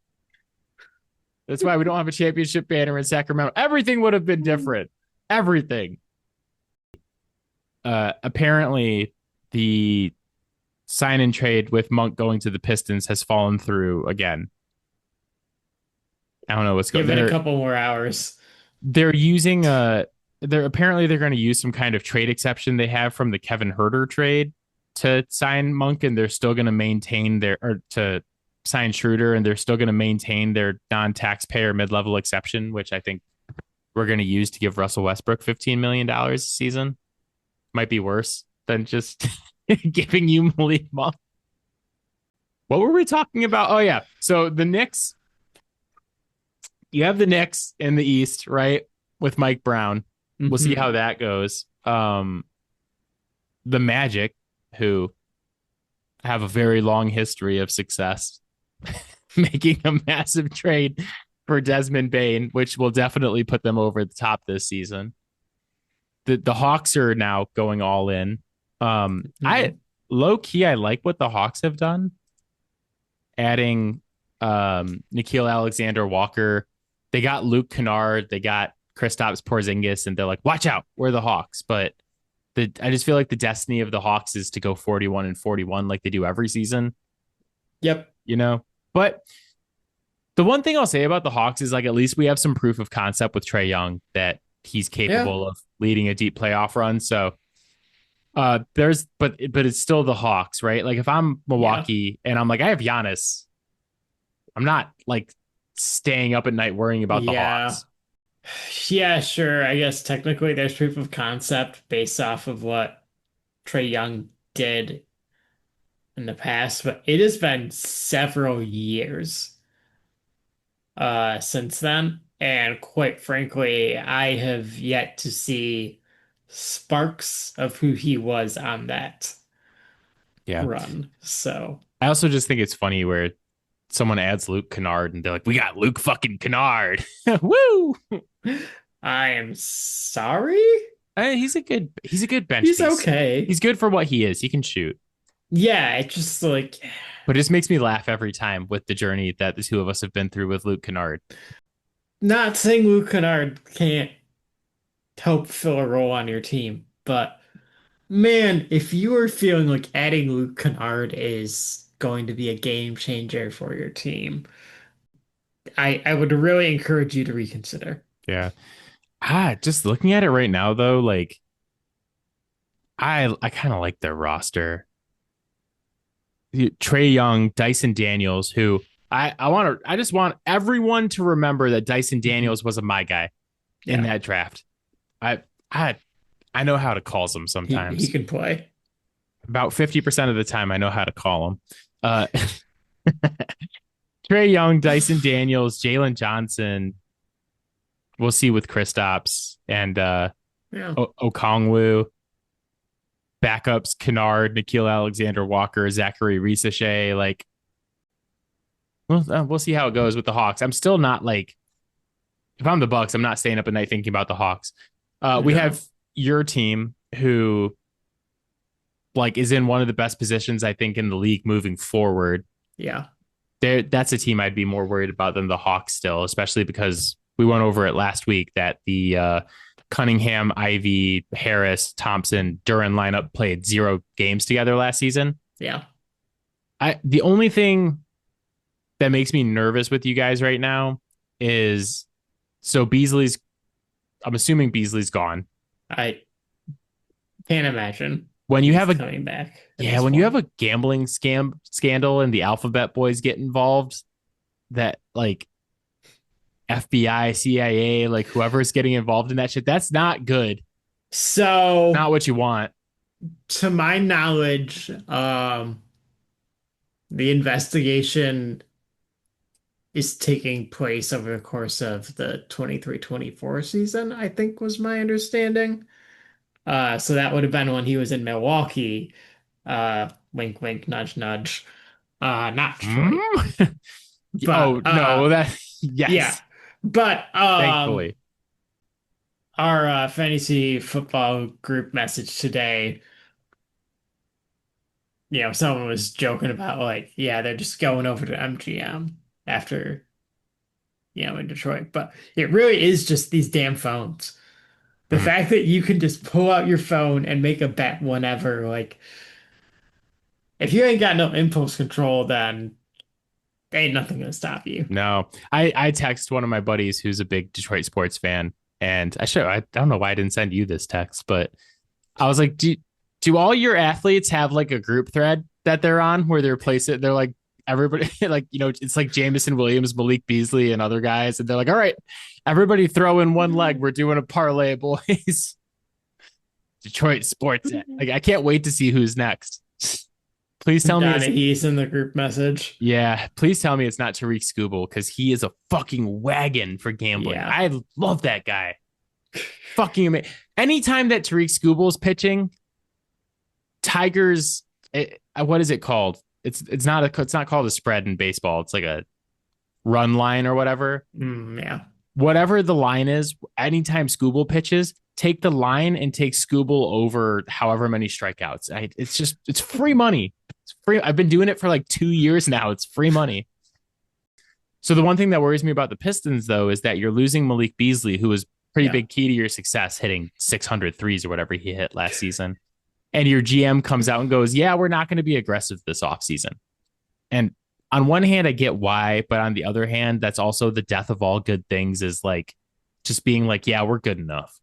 That's why we don't have a championship banner in Sacramento. Everything would have been different. Everything. Apparently, the sign and trade with Monk going to the Pistons has fallen through again. I don't know what's going. Give it a They're couple more hours. they're using they're going to use some kind of trade exception they have from the Kevin Herter trade to sign Monk, and they're still going to maintain their or to sign Schroeder, and they're still going to maintain their non-taxpayer mid-level exception, which I think we're going to use to give Russell Westbrook $15 million a season. Might be worse than just giving you Malik Monk. What were we talking about? Oh yeah, so the Knicks. You have the Knicks in the East, right? With Mike Brown. We'll see how Hmm. that goes. The Magic, who have a very long history of success, making a massive trade for Desmond Bain, which will definitely put them over the top this season. The Hawks are now going all in. I Hmm. low key I like what the Hawks have done, adding Nikhil Alexander Walker. They got Luke Kennard, they got Kristaps Porzingis, and they're like, watch out, we're the Hawks. But I just feel like the destiny of the Hawks is to go 41-41 like they do every season, Yep. you know? But the one thing I'll say about the Hawks is like at least we have some proof of concept with Trae Young that he's Yeah. capable of leading a deep playoff run. So there's but it's still the Hawks, right? Like if I'm Yeah. Milwaukee and I'm like, I have Giannis, I'm not like staying up at night worrying about the Yeah. Hawks. Yeah, sure. I guess technically there's proof of concept based off of what Trae Young did in the past, but it has been several years since then. And quite frankly, I have yet to see sparks of who he was on that Yeah. run. So I also just think it's funny where someone adds Luke Kennard and they're like, we got Luke fucking Kennard. Woo! I am sorry. He's a good bench He's piece. okay. He's good for what he is. He can shoot. Yeah, it just like But it just makes me laugh every time with the journey that the two of us have been through with Luke Kennard. not saying Luke Kennard can't help fill a role on your team, but man, if you are feeling like adding Luke Kennard is going to be a game changer for your team, I would really encourage you to reconsider. Yeah. Just looking at it right now though, like I kind of like their roster. Trae Young, Dyson Daniels, who I just want everyone to remember that Dyson Mhm. Daniels was a my guy in Yeah, that draft. I I I know how to call them he sometimes. can play. About 50% of the time I know how to call them. Uh Trae Young, Dyson Daniels, Jalen Johnson. We'll see with Kristaps and Yeah. Okongwu. Backups, Kennard, Nikhil Alexander Walker, Zachary Risachet. Like, we'll see how it goes with the Hawks. I'm still not like, if I'm the Bucks, I'm not staying up at night thinking about the Hawks. We No. have your team who like is in one of the best positions I think in the league moving forward. Yeah. That's a team I'd be more worried about than the Hawks still, especially because we went over it last week that the Cunningham, Ivy, Harris, Thompson, Duran lineup played 0 games together last season. Yeah. The only thing that makes me nervous with you guys right now is so Beasley's. I'm assuming Beasley's gone. I can't imagine When you he's have a coming back at Yeah, this when you have point. a gambling scandal and the Alphabet Boys get involved, that like FBI, CIA, like whoever's getting involved in that shit, that's not good. So, Not what you want. to my knowledge, The investigation is taking place over the course of the 23-24 season, I think was my understanding. So that would have been when he was in Milwaukee. Wink, wink, nudge, nudge. Not Detroit. Mm? But Oh no, that yeah. yes, But thankfully. our fantasy football group message today, someone was joking about like, yeah, they're just going over to MGM after, in Detroit. But it really is just these damn phones. The Mm. fact that you can just pull out your phone and make a bet whenever, like, if you ain't got no impulse control, then ain't nothing gonna stop you. No, I text one of my buddies who's a big Detroit sports fan, and I don't know why I didn't send you this text, but I was like, do all your athletes have like a group thread that they're on where they're placed it? They're like everybody like it's like Jamison Williams, Malik Beasley, and other guys, and they're like, all right, everybody throw in one leg. We're doing a parlay, boys. Detroit sports. Like I can't wait to see who's next. Please tell me it's He's in the group message. yeah. Please tell me it's not Tariq Skubal because he is a fucking wagon for gambling. Yeah. I love that guy. Fucking amazing. Anytime that Tariq Skubal's pitching, Tigers. What is it called? It's not called a spread in baseball. It's like a run line or whatever. Yeah. Whatever the line is, anytime Skubal pitches, take the line and take Skubal over however many strikeouts. It's free money. It's free. I've been doing it for like 2 years now. It's free money. So the one thing that worries me about the Pistons, though, is that you're losing Malik Beasley, who was pretty big key to your success, hitting 600 threes or whatever he hit last season. And your GM comes out and goes, yeah, we're not going to be aggressive this offseason. And on one hand, I get why, but on the other hand, that's also the death of all good things is like just being like, yeah, we're good enough.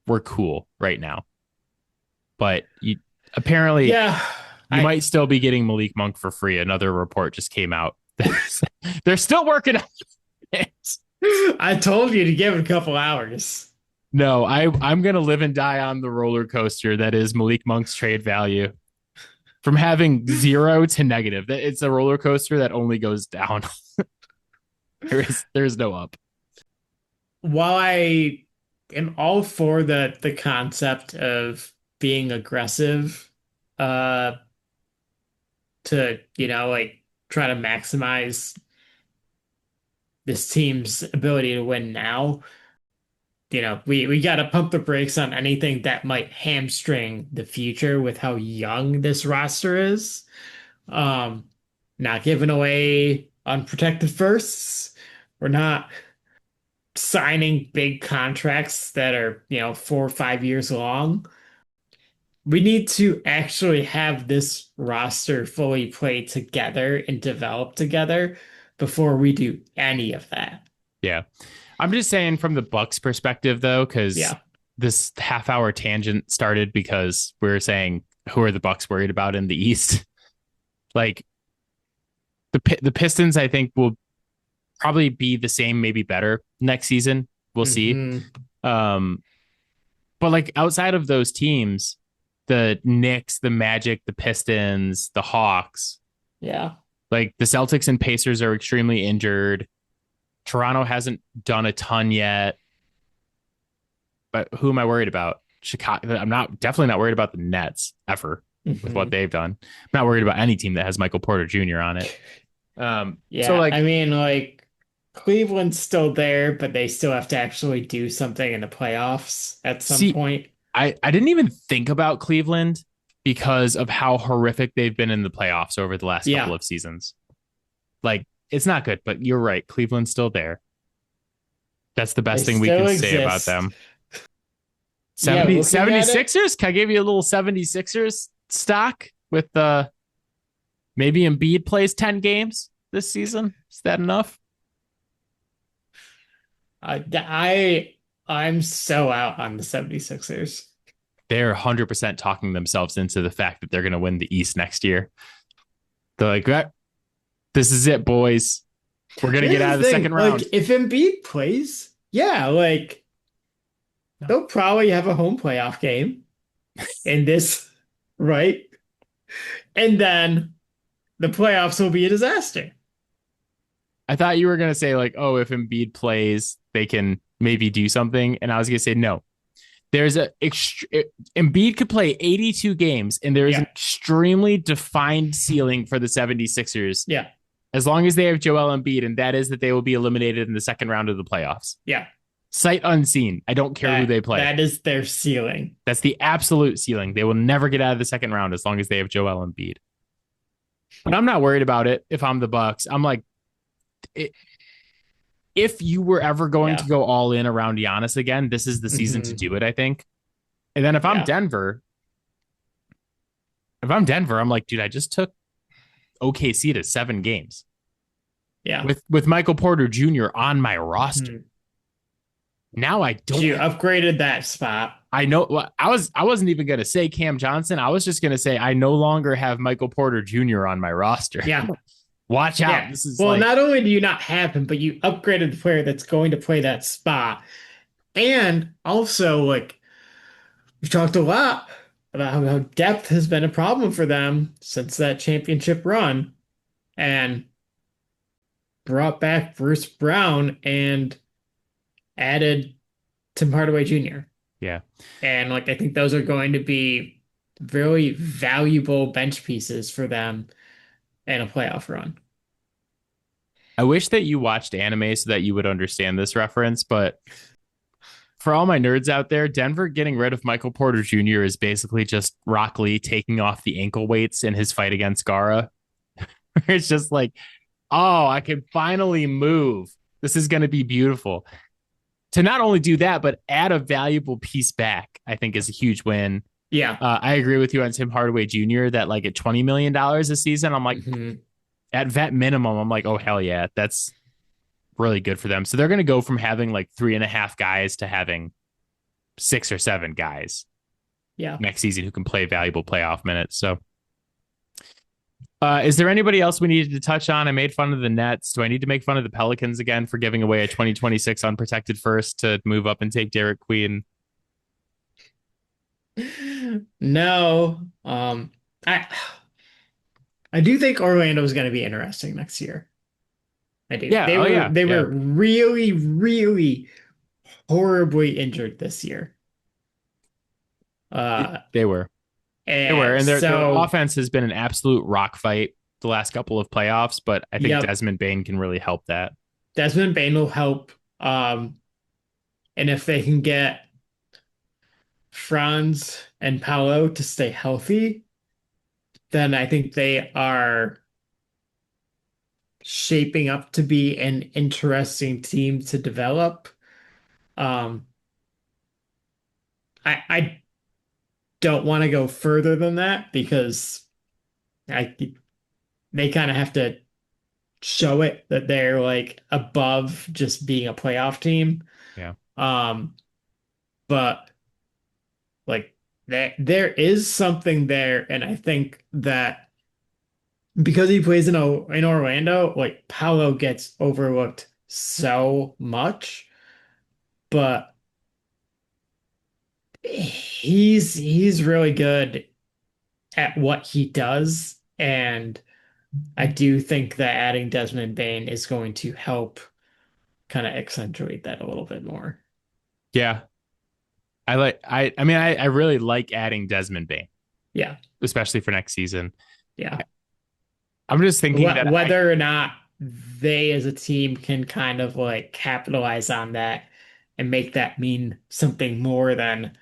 We're cool right now. But you apparently you might still be getting Malik Monk for free. Another report just came out. They're still working on it. I told you to give it a couple hours. No, I'm gonna live and die on the roller coaster that is Malik Monk's trade value. From having 0 to negative. It's a roller coaster that only goes down. There's no up. While I am all for the concept of being aggressive, to, like try to maximize this team's ability to win now. We got to pump the brakes on anything that might hamstring the future with how young this roster is. Not giving away unprotected firsts. We're not signing big contracts that are, 4 or 5 years long. We need to actually have this roster fully play together and develop together before we do any of that. Yeah. I'm just saying from the Bucks perspective though, because this half-hour tangent started because we were saying who are the Bucks worried about in the East? Like the Pistons, I think will probably be the same, maybe better next season. We'll see. But like outside of those teams, the Knicks, the Magic, the Pistons, the Hawks. Yeah. Like the Celtics and Pacers are extremely injured. Toronto hasn't done a ton yet. But who am I worried about? Chicago. I'm definitely not worried about the Nets ever with what they've done. I'm not worried about any team that has Michael Porter Jr. on it. So like, I mean, like Cleveland's still there, but they still have to actually do something in the playoffs at some point. I didn't even think about Cleveland because of how horrific they've been in the playoffs over the last couple of seasons. Like, it's not good, but you're right. Cleveland's still there. That's the best thing we can say about them. 76ers? Can I give you a little 76ers stock with maybe Embiid plays 10 games this season? Is that enough? I'm so out on the 76ers. They're 100% talking themselves into the fact that they're going to win the East next year. They're like, this is it, boys. We're going to get out of the second round. Like, if Embiid plays, like, they'll probably have a home playoff game in this, right? And then the playoffs will be a disaster. I thought you were going to say like, oh, if Embiid plays, they can maybe do something. And I was going to say, no, there's Embiid could play 82 games and there is an Yeah. extremely defined ceiling for the 76ers Yeah. as long as they have Joel Embiid, and that is that they will be eliminated in the second round of the playoffs. Yeah. Sight unseen. I don't care who they play. That is their ceiling. That's the absolute ceiling. They will never get out of the second round as long as they have Joel Embiid. But I'm not worried about it if I'm the Bucks. I'm like, if you were ever going to go all in around Giannis again, this is the season to do it, I think. And then if I'm Denver, I'm like, dude, I just took OKC to 7 games. Yeah. With Michael Porter Jr. on my roster. Now I don't. You upgraded that spot. I know. I wasn't even going to say Cam Johnson. I was just going to say I no longer have Michael Porter Jr. on my roster. Yeah. Watch out. Yeah. This is not only do you not have him, but you upgraded the player that's going to play that spot. And also, like, we've talked a lot about how depth has been a problem for them since that championship run. And brought back Bruce Brown and added Tim Hardaway Jr. Yeah. And like I think those are going to be very valuable bench pieces for them in a playoff run. I wish that you watched anime so that you would understand this reference, but for all my nerds out there, Denver getting rid of Michael Porter Jr. is basically just Rock Lee taking off the ankle weights in his fight against Gara. It's just like, oh, I can finally move. This is going to be beautiful. To not only do that, but add a valuable piece back, I think is a huge win. Yeah. I agree with you on Tim Hardaway Jr. that like at $20 million a season, I'm like, at vet minimum, I'm like, oh, hell yeah, that's really good for them. So they're going to go from having like 3.5 guys to having 6 or 7 guys next season who can play valuable playoff minutes. So is there anybody else we needed to touch on? I made fun of the Nets. Do I need to make fun of the Pelicans again for giving away a 2026 unprotected first to move up and take Derek Queen? No. I do think Orlando is going to be interesting next year. I do. Yeah. They were really, really horribly injured this year. They were. And their offense has been an absolute rock fight the last couple of playoffs, but I think Desmond Bane can really help that. Desmond Bane will help. And if they can get Franz and Paolo to stay healthy, then I think they are shaping up to be an interesting team to develop. I don't want to go further than that because they kind of have to show it that they're like above just being a playoff team. Yeah. But like there is something there, and I think that because he plays in Orlando, like Paolo gets overlooked so much, but he's really good at what he does, and I do think that adding Desmond Bane is going to help kind of accentuate that a little bit more. Yeah. I really like adding Desmond Bane. Yeah. Especially for next season. Yeah. I'm just thinking that whether or not they as a team can kind of like capitalize on that and make that mean something more than,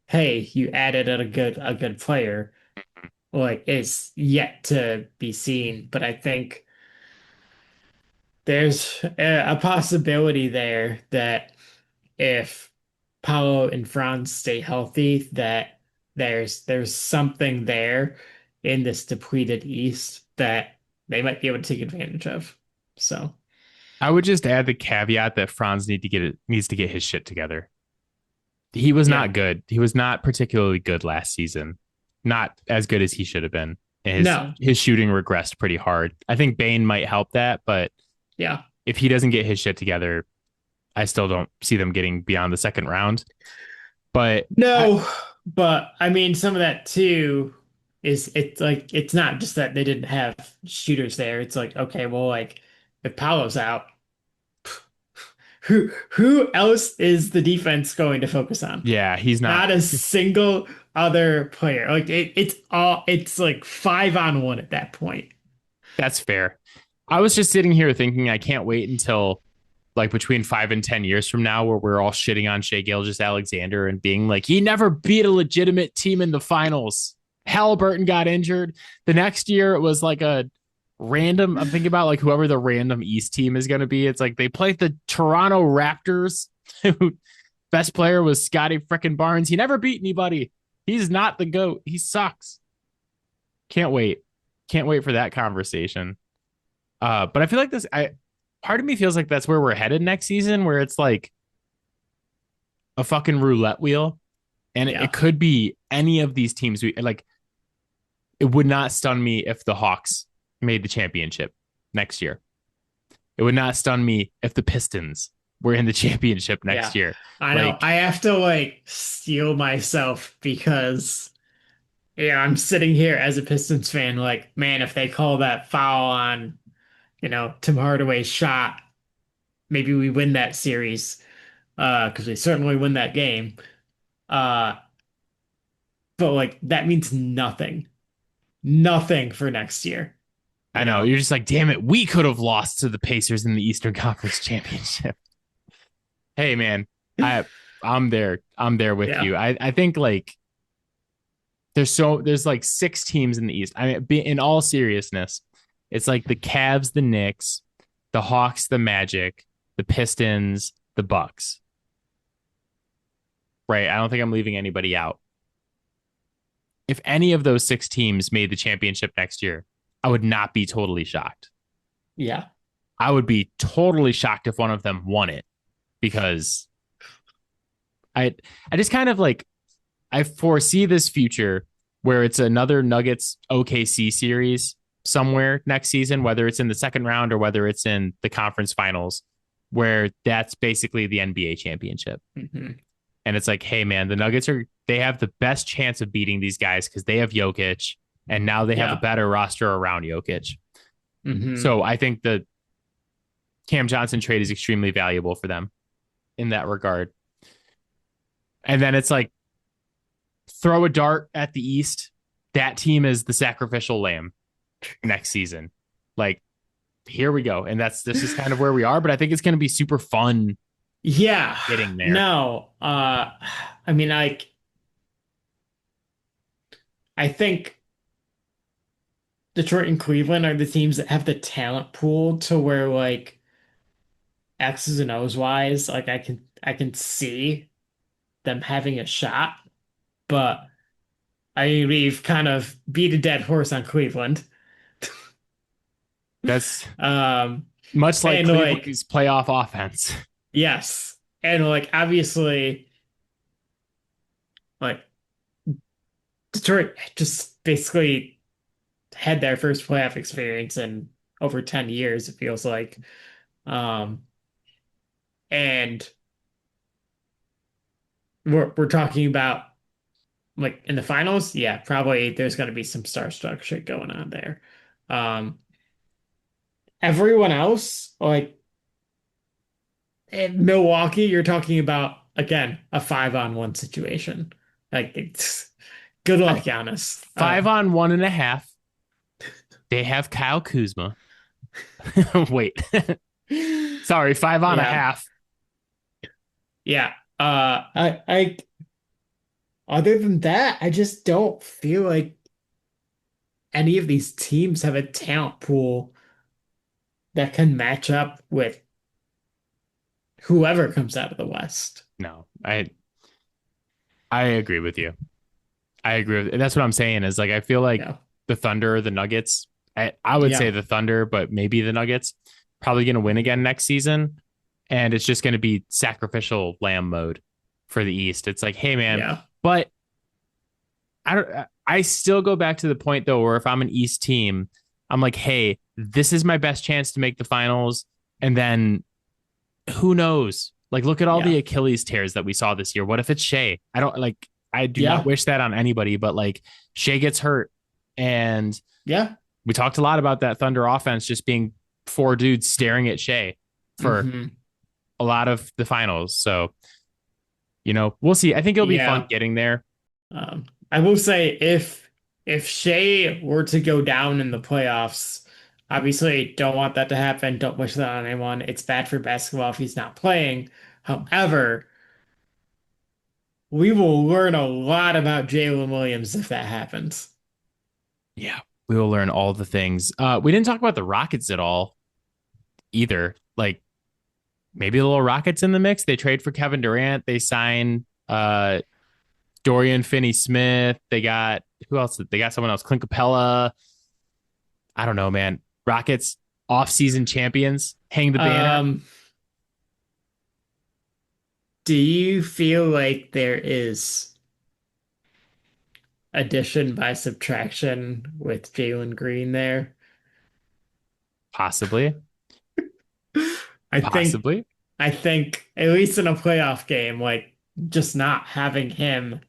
hey, you added a good player, like is yet to be seen. But I think there's a possibility there that if Paolo and Franz stay healthy, that there's something there in this depleted East that they might be able to take advantage of. So I would just add the caveat that Franz needs to get his shit together. He was not good. He was not particularly good last season. Not as good as he should have been. His shooting regressed pretty hard. I think Bane might help that, but if he doesn't get his shit together, I still don't see them getting beyond the second round. But but I mean, some of that too it's like it's not just that they didn't have shooters there. It's like, okay, well, like if Paolo's out, who else is the defense going to focus on? Yeah, he's not. Not a single other player. Like it's like 5-on-1 at that point. That's fair. I was just sitting here thinking I can't wait until like between 5 and 10 years from now, where we're all shitting on Shea Gilgeous-Alexander and being like, he never beat a legitimate team in the finals. Halliburton got injured. The next year, it was like a random. I'm thinking about like whoever the random East team is going to be. It's like they played the Toronto Raptors. Best player was Scotty frickin' Barnes. He never beat anybody. He's not the GOAT. He sucks. Can't wait. Can't wait for that conversation. But I feel like part of me feels like that's where we're headed next season, where it's like a fucking roulette wheel. And Yeah. it could be any of these teams. Like, it would not stun me if the Hawks made the championship next year. It would not stun me if the Pistons were in the championship next year. I know. I have to like steel myself because I'm sitting here as a Pistons fan, like, man, if they call that foul on, Tim Hardaway's shot, maybe we win that series. Because we certainly win that game. Uh, but like that means nothing. Nothing for next year. I know. You're just like, damn it, we could have lost to the Pacers in the Eastern Conference Championship. Hey man, I'm there. I'm there with you. I think like there's like 6 teams in the East. I mean, in all seriousness, it's like the Cavs, the Knicks, the Hawks, the Magic, the Pistons, the Bucks. Right? I don't think I'm leaving anybody out. If any of those 6 teams made the championship next year, I would not be totally shocked. Yeah. I would be totally shocked if one of them won it, because I just kind of like, I foresee this future where it's another Nuggets OKC series somewhere next season, whether it's in the second round or whether it's in the conference finals, where that's basically the NBA championship. Mm-hmm. And it's like, hey man, the Nuggets they have the best chance of beating these guys because they have Jokic, and now they have a better roster around Jokic. Mm-hmm. So I think the Cam Johnson trade is extremely valuable for them in that regard. And then it's like, throw a dart at the East. That team is the sacrificial lamb next season. Like, here we go. And this is kind of where we are, but I think it's going to be super fun. Yeah. Getting there. No. I mean, like, I think Detroit and Cleveland are the teams that have the talent pool to where like X's and O's wise, like I can see them having a shot, but I mean, we've kind of beat a dead horse on Cleveland. That's Um, much like Cleveland's like, playoff offense. yes. And like obviously like Detroit just basically had their first playoff experience in over 10 years, it feels like. Um, and we're talking about like in the finals, yeah, probably there's going to be some starstruck shit going on there. Um, everyone else, like in Milwaukee, you're talking about again a 5-on-1 situation. Like it's good luck, Giannis. 5-on-1.5. They have Kyle Kuzma. Wait. Sorry, 5-on-1/2. Yeah. I other than that, I just don't feel like any of these teams have a talent pool that can match up with whoever comes out of the West. No, I agree with you. I agree with, that's what I'm saying is like I feel like the Thunder, the Nuggets, I would say the Thunder, but maybe the Nuggets probably going to win again next season, and it's just going to be sacrificial lamb mode for the East. It's like, hey man, but I still go back to the point though, where if I'm an East team, I'm like, hey, this is my best chance to make the finals, and then who knows? Like, look at all the Achilles tears that we saw this year. What if it's Shea? I do not wish that on anybody, but like Shea gets hurt And Yeah. we talked a lot about that Thunder offense just being four dudes staring at Shea for a lot of the finals. So, we'll see. I think it'll be fun Yeah. getting there. I will say if Shea were to go down in the playoffs, obviously don't want that to happen. Don't wish that on anyone. It's bad for basketball if he's not playing. However, we will learn a lot about Jalen Williams if that happens. Yeah, we will learn all the things. We didn't talk about the Rockets at all either. Like maybe a little Rockets in the mix. They trade for Kevin Durant. They sign Dorian Finney-Smith. They got who else? They got someone else. Clint Capella. I don't know, man. Rockets off-season champions. Hang the banner. Do you feel like there is addition by subtraction with Jalen Green there? Possibly. I think Possibly. I think at least in a playoff game, like just not having him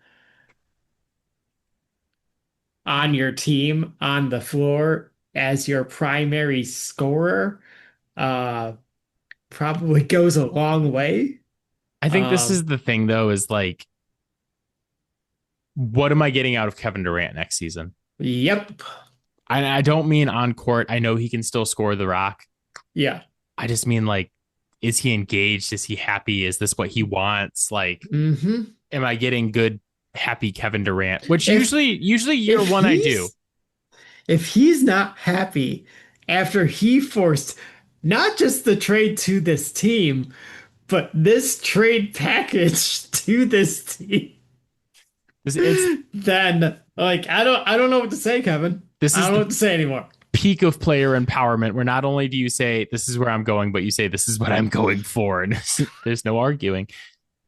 on your team on the floor as your primary scorer probably goes a long way. I think this is the thing, though, is like, what am I getting out of Kevin Durant next season? Yep. I don't mean on court. I know he can still score the rock. Yeah. I just mean like, is he engaged? Is he happy? Is this what he wants? Like, am I getting good, happy Kevin Durant? Which usually year one I do. If he's not happy after he forced not just the trade to this team, but this trade package to this team, then like I don't know what to say, Kevin. I don't know what to say anymore. Peak of player empowerment, where not only do you say this is where I'm going, but you say this is what I'm going for, and there's no arguing.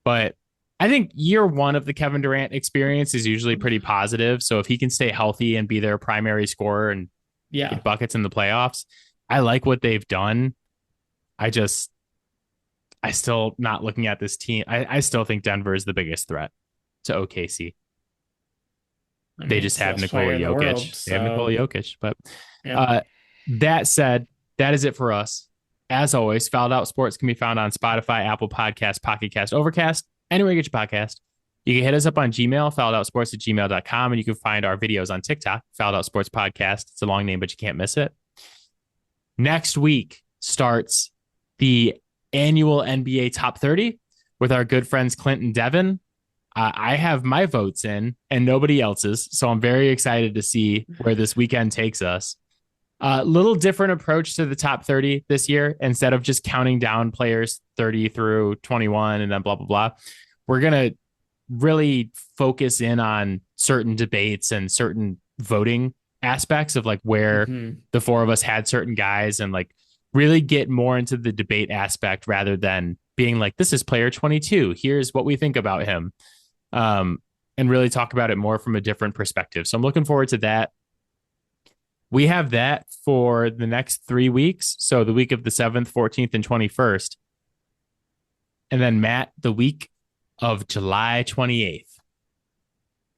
But I think year one of the Kevin Durant experience is usually pretty positive. So if he can stay healthy and be their primary scorer and get buckets in the playoffs, I like what they've done. I still not looking at this team. I still think Denver is the biggest threat to OKC. They just have Nikola Jokic. They have Nikola Jokic. But that said, that is it for us. As always, Fouled Out Sports can be found on Spotify, Apple Podcasts, Pocket Cast, Overcast, anywhere you get your podcast. You can hit us up on Gmail, fouledOutSports@gmail.com, and you can find our videos on TikTok, Fouled Out Sports Podcast. It's a long name, but you can't miss it. Next week starts the annual NBA Top 30 with our good friends Clint and Devin. I have my votes in and nobody else's, so I'm very excited to see where this weekend takes us. Little different approach to the top 30 this year. Instead of just counting down players 30 through 21 and then blah, blah, blah, we're going to really focus in on certain debates and certain voting aspects of like where the four of us had certain guys, and like really get more into the debate aspect rather than being like, this is player 22. Here's what we think about him. And really talk about it more from a different perspective. So I'm looking forward to that. We have that for the next 3 weeks. So the week of the 7th, 14th, and 21st. And then Matt, the week of July 28th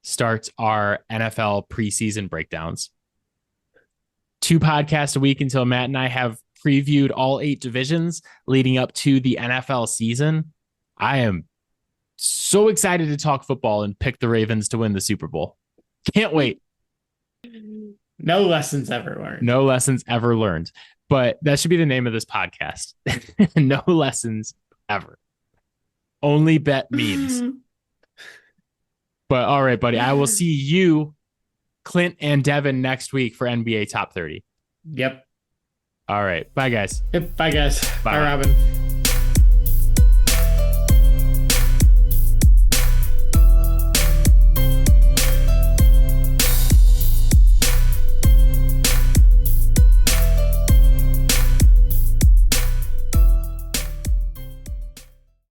starts our NFL preseason breakdowns. 2 podcasts a week until Matt and I have previewed all 8 divisions leading up to the NFL season. I am so excited to talk football and pick the Ravens to win the Super Bowl. Can't wait. No lessons ever learned. No lessons ever learned. But that should be the name of this podcast. No lessons ever. Only bet memes. But all right, buddy. I will see you, Clint and Devin, next week for NBA Top 30. Yep. All right. Bye, guys. Yep. Bye, guys. Bye, Robin.